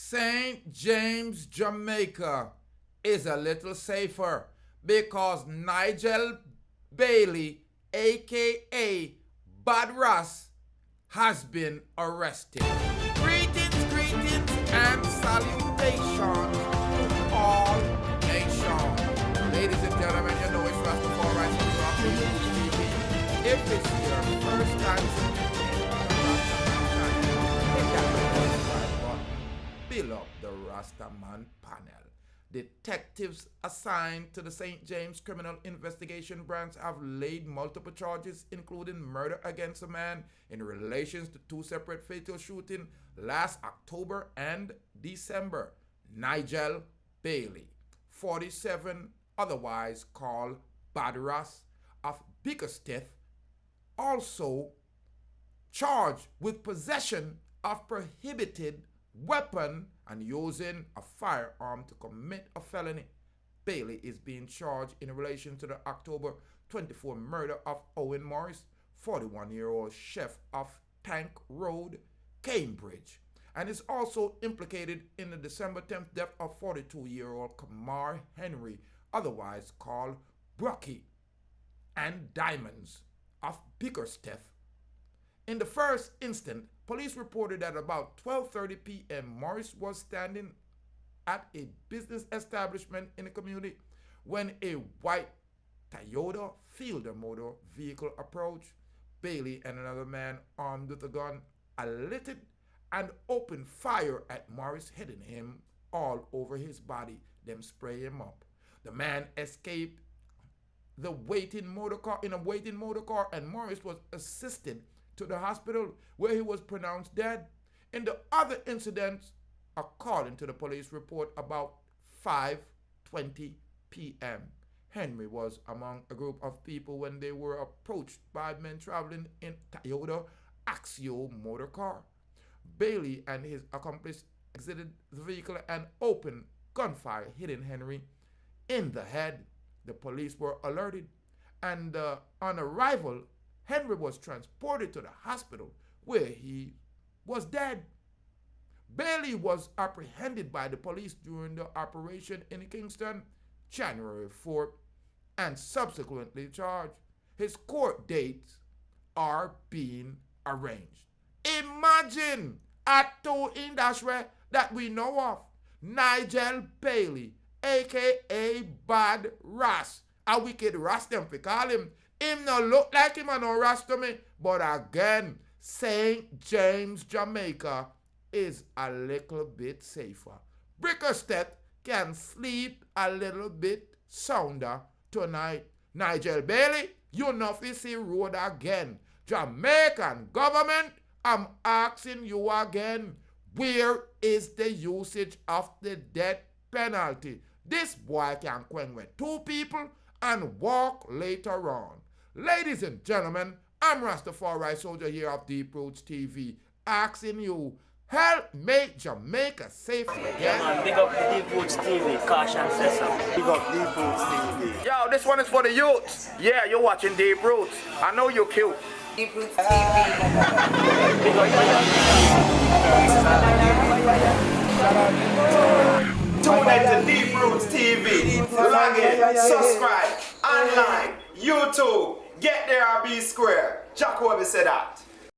St. James, Jamaica is a little safer because Nigel Bailey, aka Bad Ras, has been arrested. Greetings, greetings, and salutations to all nations. Ladies and gentlemen, you know it's Rastafari TV. If it's your first time fill up the Rastaman panel. Detectives assigned to the St. James Criminal Investigation Branch have laid multiple charges, including murder against a man in relation to two separate fatal shootings last October and December. Nigel Bailey, 47, otherwise called Bad Ras of Bickersteth, also charged with possession of prohibited weapon and using a firearm to commit a felony. Bailey is being charged in relation to the October 24 murder of Owen Morris, 41-year-old chef of Tank Road, Cambridge, and is also implicated in the December 10th death of 42-year-old Kemar Henry, otherwise called Brukky and Diamonds of Bickersteth. In the first instance, police reported that about 12:30 p.m. Morris was standing at a business establishment in the community when a white Toyota Fielder motor vehicle approached. Bailey and another man armed with a gun alighted and opened fire at Morris, hitting him all over his body, then spray him up. The man escaped in a waiting motor car, and Morris was assisted to the hospital where he was pronounced dead. In the other incidents, according to the police report, about 5:20 p.m., Henry was among a group of people when they were approached by men traveling in Toyota Axio motor car. Bailey and his accomplice exited the vehicle and opened gunfire, hitting Henry in the head. The police were alerted, and on arrival, Henry was transported to the hospital where he was dead. Bailey was apprehended by the police during the operation in Kingston, January 4th, and subsequently charged. His court dates are being arranged. Imagine at two industry that we know of, Nigel Bailey, aka Bad Ras, a wicked Ras them we call him. Him no look like him and no Ras to me, but again, St. James, Jamaica is a little bit safer. Bickersteth can sleep a little bit sounder tonight. Nigel Bailey, you know if you see road again. Jamaican government, I'm asking you again, where is the usage of the death penalty? This boy can quench with two people and walk later on. Ladies and gentlemen, I'm Rastafari Soldier here of Deep Roots TV, asking you, help make Jamaica safe again. Yeah, man, big up Deep Roots TV, Caution Session. Big up Deep Roots TV. Yo, this one is for the youths. Yeah, you're watching Deep Roots. I know you're cute. Deep Roots TV. Tune in to Deep Roots TV. Log in, subscribe, online, YouTube. Get there or be square. Jack Webby said that.